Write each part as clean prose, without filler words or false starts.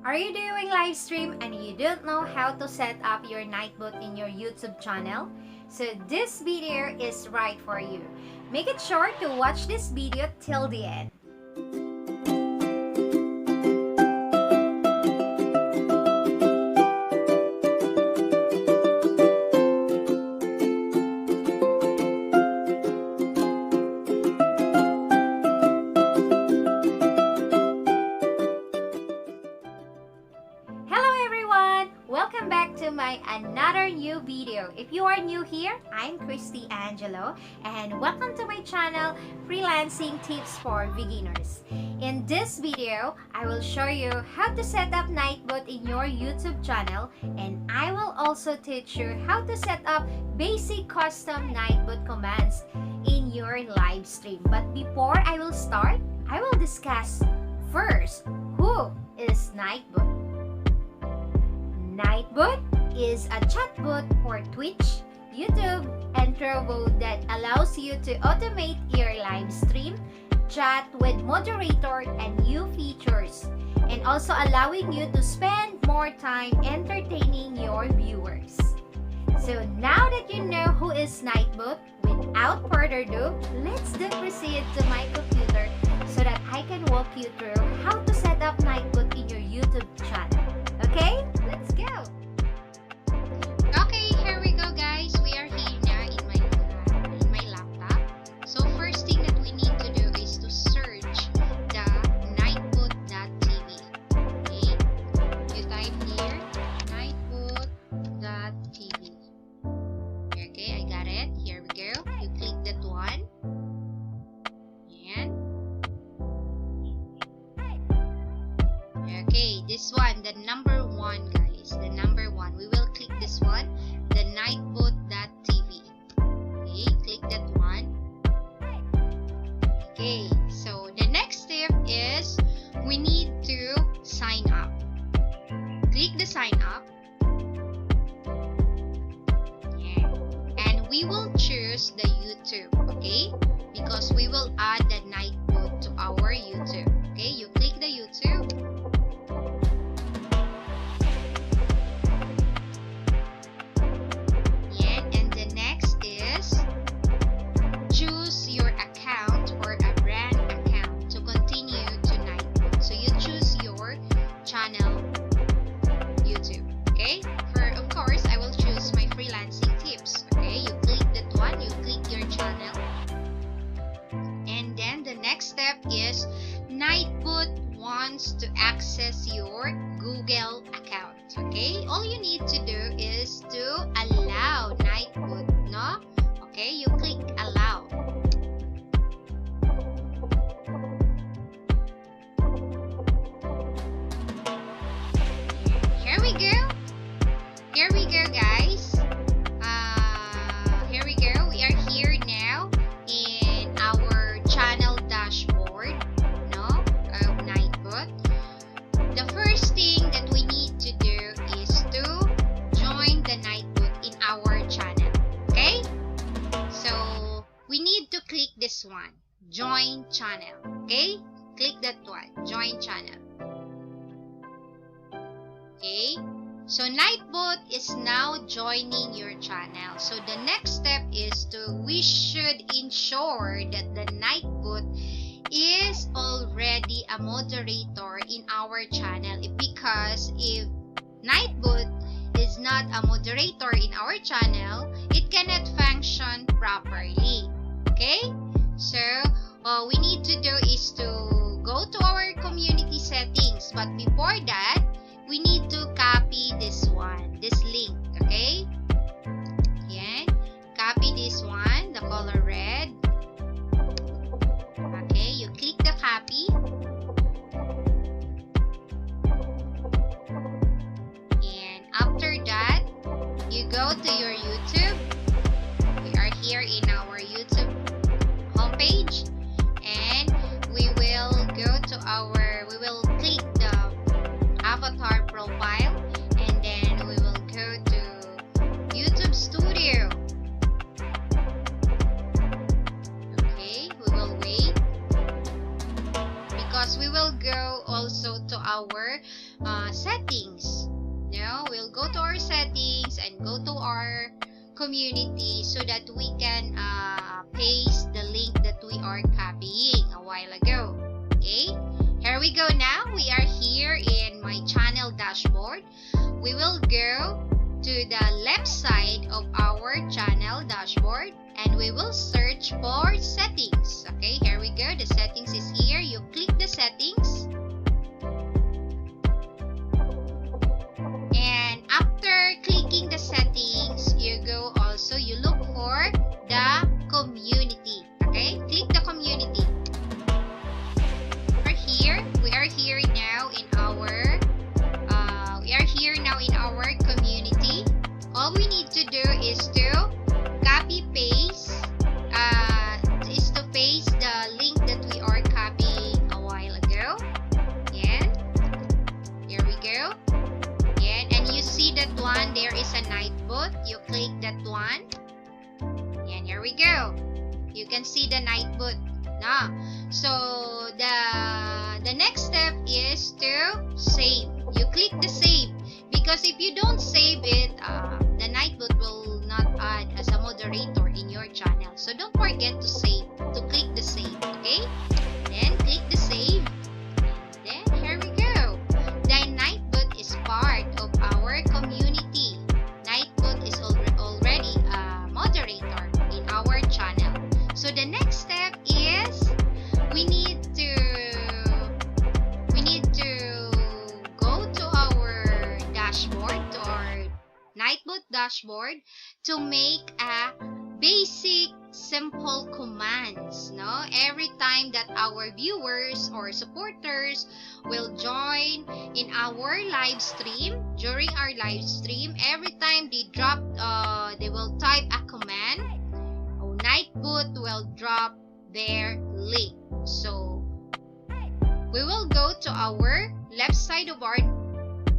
Are you doing live stream and you don't know how to set up your Nightbot in your YouTube channel? So this video is right for you. Make it sure to watch this video till the end. Welcome back to my another new video. If you are new here, I'm Christy Angelo and welcome to my channel, Freelancing Tips for Beginners. In this video, I will show you how to set up Nightbot in your YouTube channel, and I will also teach you how to set up basic custom Nightbot commands in your live stream. But before I will start, I will discuss first, who is Nightbot? Nightbot is a chatbot for Twitch, YouTube, and Trovo that allows you to automate your live stream, chat with moderator, and new features, and also allowing you to spend more time entertaining your viewers. So now that you know who is Nightbot, without further ado, let's then proceed to my computer so that I can walk you through how to set up Nightbot in your YouTube channel. Okay, let's go. Okay, here we go, guys. We are here now in my laptop. So first thing that we need to do is to search the nightbot.tv. Okay, you type here nightbot.tv. Okay, I got it. Here we go. You click that one. And okay, this one, the number one, guys, the number one. We will click this one, the nightbot.tv. Okay, click that one. Okay, so the next step is we need to sign up. Click the sign up. Yeah. And we will choose the YouTube, okay? Because we will add the Nightbot to our YouTube. Okay, you click the YouTube. Nightbot wants to access your Google account. Okay, all you need to do is to allow Nightbot, no? Okay, you click allow. Here we go. Here we go, guys. Here we go. We are here now in our channel dashboard. The first thing that we need to do is to join the Nightbot in our channel. Okay? So we need to click this one, join channel. Okay? Click that one, join channel. Okay? So Nightbot is now joining your channel. So the next step is we should ensure that the Nightbot is already a moderator in our channel, because if Nightbot is not a moderator in our channel, it cannot function properly. Okay, so all we need to do is to go to our community settings, but before that we need to copy this one, this link. Okay, yan, copy this one, the color red. Okay, you click the copy. And after that, you go to your YouTube. We are here in our YouTube homepage. And we will go to we will click the avatar profile. And then we will go to YouTube Studio. Okay, we will wait. Because we will go also go to our settings. Now, we'll go to our settings and go to our community so that we can paste the link that we are copying a while ago. Okay, here we go. Now we are here in my channel dashboard. We will go to the left side of our channel dashboard and we will search for settings. Okay, here we go. The settings is here. You click the settings. And after clicking the settings, you go also, you look for the community. Okay, click the community. We are here now in our community. All we need to do is to copy paste the link that we are copying a while ago. And here we go. And you see that one, there is a Nightbot. You click that one. And here we go. You can see the Nightbot. Now, so the next step is to save. You click the save because if you don't save it, the Nightbot will not add as a moderator in your channel. So don't forget to save, to click the save. Okay, then click the save. Then here we go. The Nightbot is part of our community. Nightbot is already a moderator in our channel. So the next step is we need to go to our dashboard, to our Nightbot dashboard, to make a basic simple commands. No, every time that our viewers or supporters will join in our live stream, during our live stream, every time they will type a command, Nightbot will drop their link. So we will go to our left side of our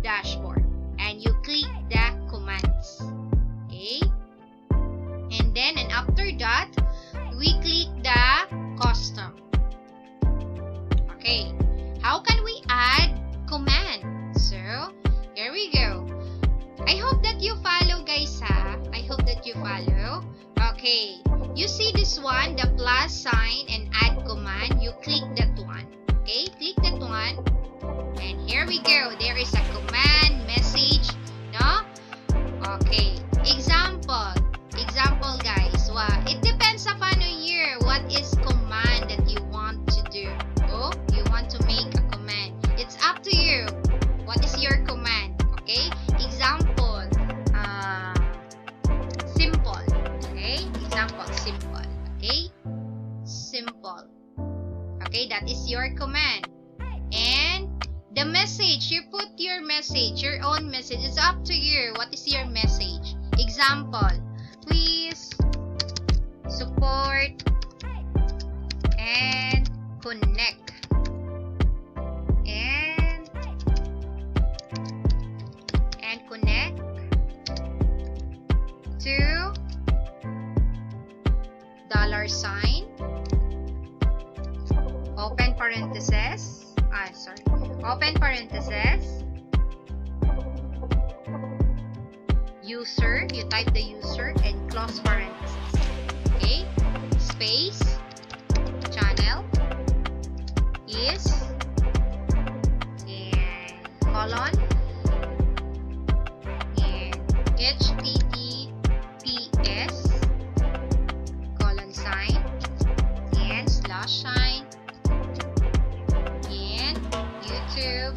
dashboard and you click the commands. Okay, and after that we click the custom. Okay, how can we add command? So here we go. I hope that you follow, guys, ha? I hope that you follow. Okay, you see this one, the plus sign and add command. You click that one. Okay, click that one. And here we go. There is a command message. No? Okay. Example, guys. Wow. It depends upon you. What is command that you want to do? Oh, you want to make a command. It's up to you. What is your command? Okay. Example. Simple. Okay. Example. Simple. Okay. Simple. Okay. That is your command. And the message, you put your message, your own message. It's up to you. What is your message? Example, please support and connect. And connect to $, open parentheses. Open parentheses, user, you type the user and close parentheses. Okay, space, channel is, and colon, and https, colon sign, and slash sign, youtube.com/channel/$,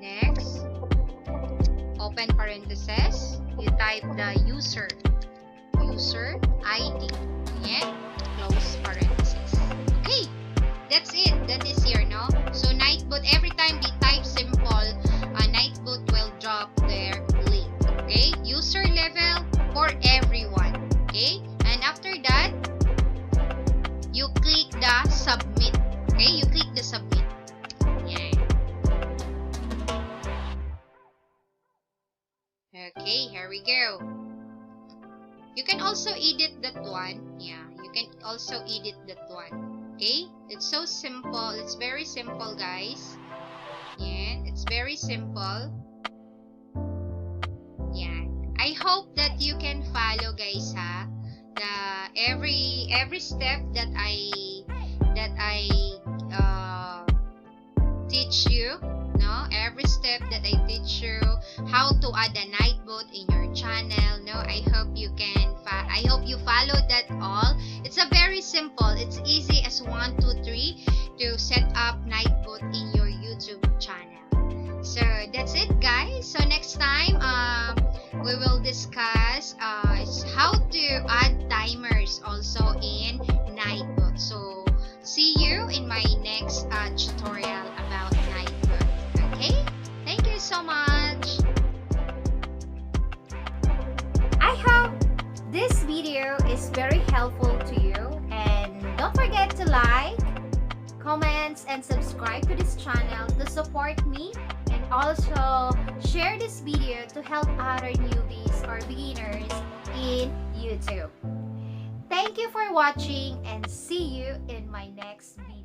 next, open parentheses, you type the user ID, and close parentheses. Okay, that's it. That is here, no? So Nightbot, every time they type simple, Nightbot will drop their link. Okay, user level for everyone. Okay, and after that, you click the submit. Okay, you click the submit. Yeah. Okay, here we go. You can also edit that one. Yeah, you can also edit that one. Okay, it's so simple. It's very simple, guys. Yeah, it's very simple. Yeah, I hope that you can follow, guys, ha. The every step that I teach you, no, every step that I teach you how to add a Nightbot in your channel, no, I hope you follow that all. It's a very simple, it's easy as 1 2 3 to set up Nightbot in your YouTube channel. So that's it, guys. So next time we will discuss how to add timers also in Nightbot. So see you in my next tutorial about Nightbot. Okay? Thank you so much. I hope this video is very helpful to you, and don't forget to like, comments, and subscribe to this channel to support me, and also share this video to help other newbies or beginners in YouTube. Thank you for watching, and see you in my next video.